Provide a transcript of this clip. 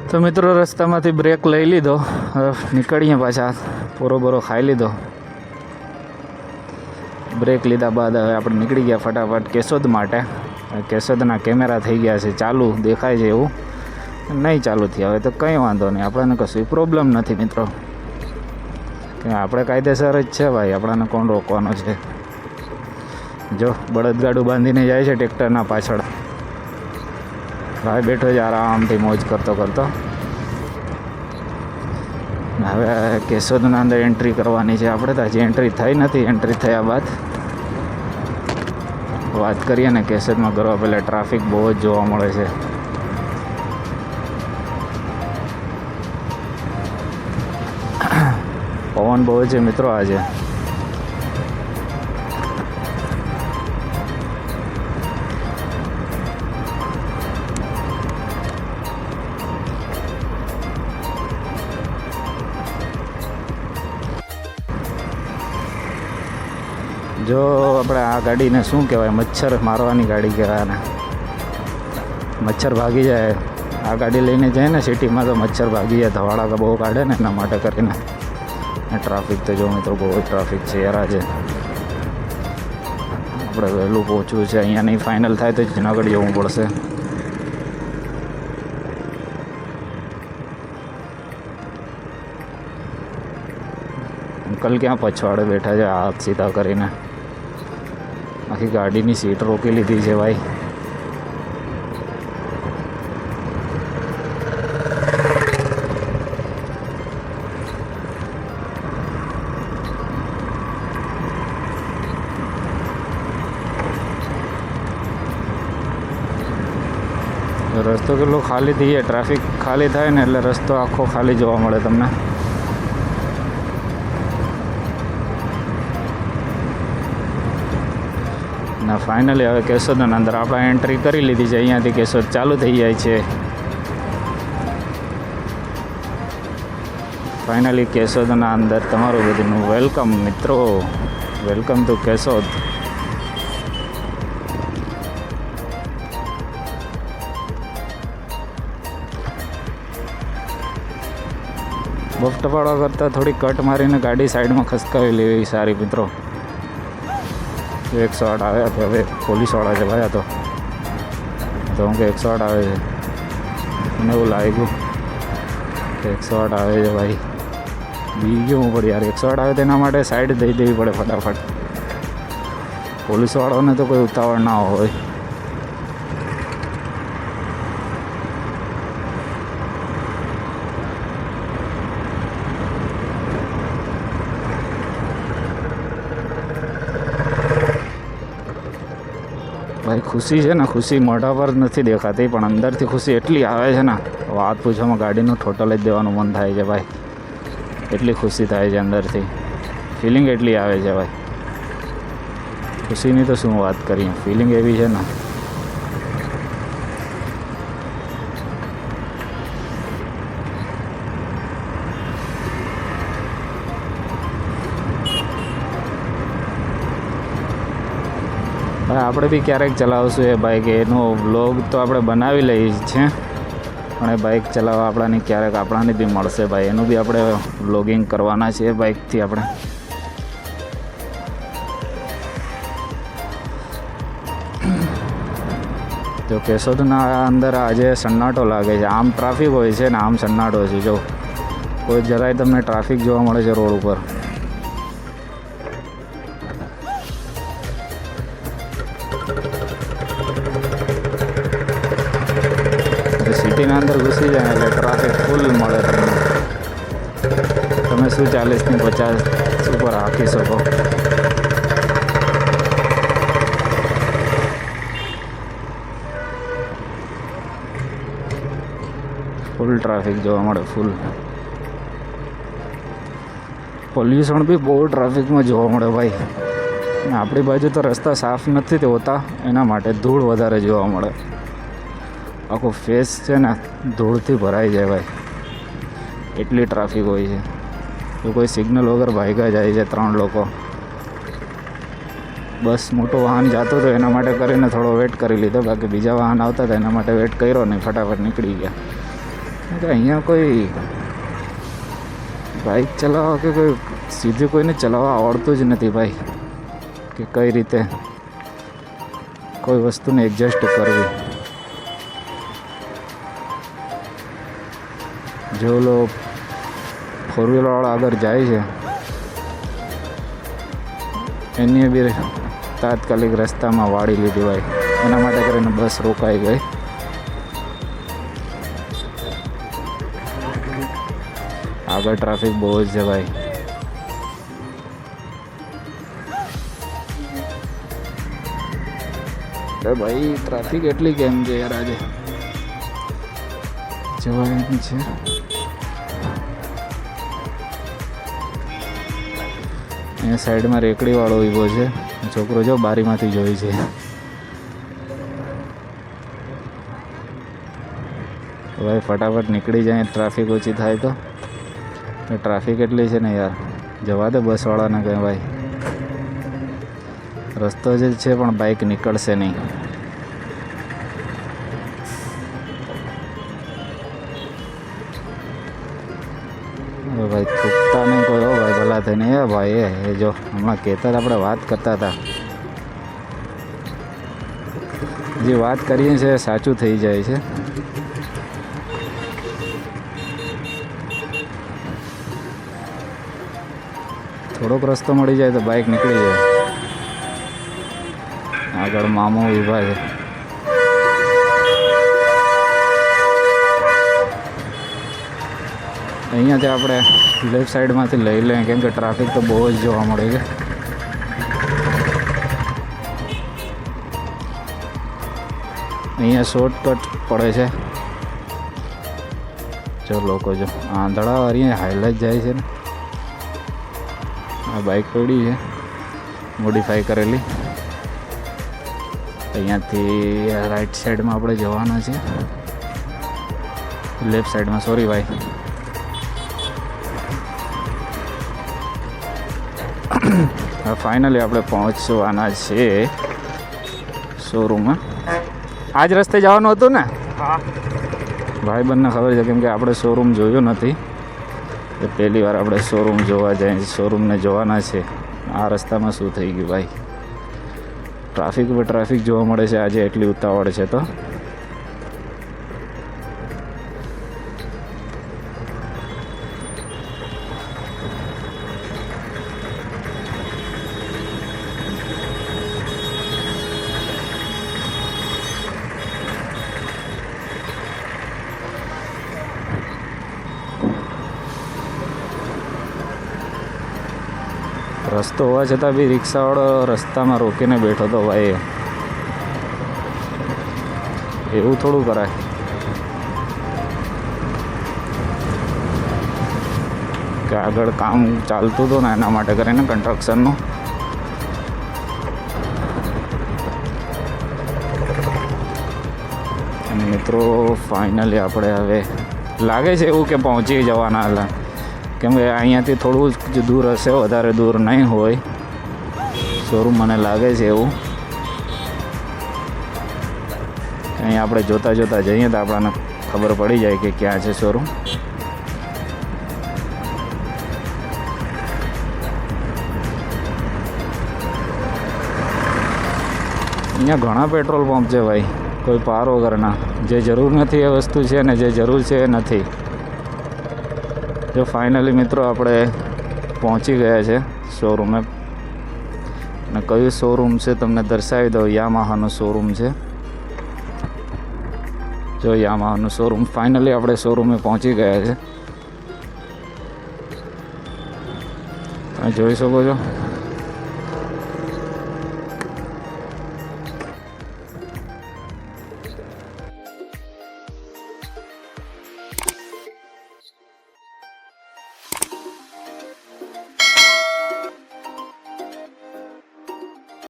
તો મિત્રો રસ્તામાંથી બ્રેક લઈ લીધો, હવે નીકળીએ પાછા. પૂરો ખાઈ લીધો. બ્રેક લીધા બાદ હવે આપણે નીકળી ગયા ફટાફટ કેશોદ માટે. કેશોદના કેમેરા થઈ ગયા છે ચાલુ, દેખાય છે એવું નહીં ચાલુ થયા. હવે તો કંઈ વાંધો નહીં, આપણને કશું પ્રોબ્લેમ નથી મિત્રો, કે આપણે કાયદેસર જ છે ભાઈ, આપણને કોણ રોકવાનો છે. જો બળદગાડું બાંધીને જાય છે ટ્રેક્ટરના પાછળ, ભાઈ બેઠો છે આરામથી મોજ કરતો. હવે કેશોદના અંદર એન્ટ્રી કરવાની છે આપણે, તો હજી એન્ટ્રી થઈ નથી. એન્ટ્રી થયા બાદ વાત કરીએ ને કેશોદમાં કરવા પહેલાં ટ્રાફિક બહુ જ જોવા મળે છે. પવન બહુ છે મિત્રો આજે. જો આપણે આ ગાડીને શું કહેવાય, મચ્છર મારવાની ગાડી કહેવાય ને. મચ્છર ભાગી જાય આ ગાડી લઈને જાય ને સિટીમાં, તો મચ્છર ભાગી જાય, ધવાડા બહુ કાઢે ને એના માટે કરીને. ટ્રાફિક તો જો મિત્રો બહુ જ ટ્રાફિક છે યાર આજે. આપણે વહેલું પહોંચવું છે, અહીંયા નહીં ફાઇનલ થાય તો જુનાગઢ જવું પડશે. અંકલ ક્યાં પછવાડે બેઠા છે હાથ સીધા કરીને, આખી ગાડીની સીટ રોકી લીધી છે ભાઈ. રસ્તો કેટલો ખાલી થઈ જાય, ટ્રાફિક ખાલી થાય ને એટલે રસ્તો આખો ખાલી જોવા મળે તમને. ના ફાઇનલી હવે કેશોદના અંદર આપણે એન્ટ્રી કરી લીધી છે. અહીંયાથી કેશોદ ચાલુ થઈ જાય છે. ફાઇનલી કેશોદના અંદર તમારું બધું વેલકમ મિત્રો, વેલકમ ટુ કેશોદ. બફટપાડવા કરતાં થોડી કટ મારીને ગાડી સાઈડમાં ખસકાવી લેવી સારી મિત્રો. 108 આવ્યા તો હવે પોલીસવાળા છે ભાઈ. આ તો હું કે 108 આવે છે, મને એવું લાગ્યું કે 108 આવે છે ભાઈ. બી ગયો હું પડે યાર, 108 આવે તેના માટે સાઈડ દઈ દેવી પડે ફટાફટ. પોલીસવાળાઓને તો કોઈ ઉતાવળ ના હોય. ભાઈ ખુશી છે ને, ખુશી મોઢા પર નથી દેખાતી, પણ અંદરથી ખુશી એટલી આવે છે ને વાત પૂછવામાં, ગાડીનું ટોટલ જ દેવાનું મન થાય છે ભાઈ. એટલી ખુશી થાય છે અંદરથી, ફિલિંગ એટલી આવે છે ભાઈ. ખુશીની તો શું વાત કરીએ, ફિલિંગ એવી છે ને. આપણે બી ક્યારેક ચલાવશું એ બાઇક, એનો વ્લોગ તો આપણે બનાવી લઈએ છીએ, પણ એ બાઇક ચલાવવા આપણાને ક્યારેક આપણાને બી મળશે ભાઈ. એનું બી આપણે વ્લોગિંગ કરવાના છે એ બાઇકથી આપણે. તો કેશોદના અંદર આજે સન્નાટો લાગે છે. આમ ટ્રાફિક હોય છે ને આમ સન્નાટો છે. જો કોઈ જરાય તમને ટ્રાફિક જોવા મળે છે રોડ ઉપર. સિટીના અંદર ઘૂસી જાય એટલે ટ્રાફિક ફૂલ મળે તમને. તમે શું 40 થી 50 ઉપર હાંકી શકો. ફૂલ ટ્રાફિક જોવા મળે, ફૂલ. પોલ્યુશન બી બહુ ટ્રાફિકમાં જોવા મળે ભાઈ. આપણી બાજુ તો રસ્તા સાફ નથી હોતા, એના માટે ધૂળ વધારે જોવા મળે. આખો ફેસ છે ને ધૂળથી ભરાઈ જાય ભાઈ, એટલી ટ્રાફિક હોય છે. તો કોઈ સિગ્નલ વગર ભાગ્યા જાય છે 3 લોકો. બસ મોટું વાહન જતું હતું એના માટે કરીને થોડો વેટ કરી લીધો, બાકી બીજા વાહન આવતા હતા એના માટે વેટ કર્યો નહીં, ફટાફટ નીકળી ગયા. કે અહીંયા કોઈ બાઇક ચલાવવા કે કોઈ સીધું કોઈને ચલાવવા આવડતું જ નથી ભાઈ, કે કઈ રીતે કોઈ વસ્તુને એડજસ્ટ કરવી. જો લો ફોર વ્હીલરવાળા આગળ જાય છે એની બી તાત્કાલિક રસ્તામાં વાળી લીધી ભાઈ, એના માટે કરીને બસ રોકાઈ ગઈ. આગળ ટ્રાફિક બહુ જ છે ભાઈ. અરે ભાઈ ટ્રાફિક એટલી કેમ છે યાર આજે, જવાનું છે. અહીંયા સાઈડમાં રેકડીવાળો ઊભો છે, છોકરો જો બારીમાંથી જોઈ છે. ભાઈ ફટાફટ નીકળી જાય, ટ્રાફિક ઓછી થાય તો. ટ્રાફિક એટલી છે ને યાર, જવા દે બસવાળાને કંઈ ભાઈ, રસ્તો જ છે પણ બાઇક નીકળશે નહીં. ભાઈ થૂકતા નહીં કોઈ, હો ભાઈ ભલા થઈને. એ ભાઈ એ જો હમણાં કહેતા હતા, આપણે વાત કરતા હતા, જે વાત કરીએ છીએ સાચું થઈ જાય છે. થોડોક રસ્તો મળી જાય તો બાઇક નીકળી જાય. આગળ મામો ઊભા છે. અહીંયાથી આપણે લેફ્ટ સાઈડમાંથી લઈ લઈએ, કેમ કે ટ્રાફિક તો બહુ જ જોવા મળે છે. અહીંયા શોર્ટકટ પડે છે. જો લોકો જો આંધળાવાળી હાઈલાઇટ જાય છે ને. આ બાઇક પડી છે મોડિફાઈ કરેલી. અહીંયાથી રાઈટ સાઈડમાં આપણે જવાના છે, લેફ્ટ સાઈડમાં, સોરી ભાઈ. ફાઇનલી આપણે પહોંચવાના છે શોરૂમમાં. આ જ રસ્તે જવાનું હતું ને? ભાઈ બંને ખબર છે, કેમ કે આપણે શોરૂમ જોયું નથી, તો પહેલી વાર આપણે શોરૂમ જોવા જાય, શોરૂમને જોવાના છે. આ રસ્તામાં શું થઈ ગયું ભાઈ, ટ્રાફિક પર ટ્રાફિક જોવા મળે છે આજે, એટલી ઉતાવળ છે તો. રસ્તો હોવા છતાં બી રિક્ષાવાળો રસ્તામાં રોકીને બેઠો હતો ભાઈ. એવું થોડું કરાય. કે આગળ કામ ચાલતું હતું ને એના માટે કરીને કન્સ્ટ્રક્શનનું. અને મિત્રો ફાઇનલી આપણે હવે લાગે છે એવું કે પહોંચી જવાના હતા, કેમ કે અહીંયાથી થોડું જ દૂર હશે, વધારે દૂર નહીં હોય શોરૂમ, મને લાગે છે એવું. અહીં આપણે જોતાં જોતાં જઈએ તો આપણને ખબર પડી જાય કે ક્યાં છે શોરૂમ. અહીંયા ઘણા પેટ્રોલ પંપ છે ભાઈ, કોઈ પાર વગરના. જે જરૂર નથી એ વસ્તુ છે ને જે જરૂર છે એ નથી. જો ફાઇનલી મિત્રો આપણે પહોંચી ગયા છે શોરૂમે. અને કયું શોરૂમ છે તમને દર્શાવી દઉં. યામાહાનું શોરૂમ છે. જો યામાહાનું શોરૂમ, ફાઇનલી આપણે શોરૂમે પહોંચી ગયા છે. તમે જોઈ શકો છો.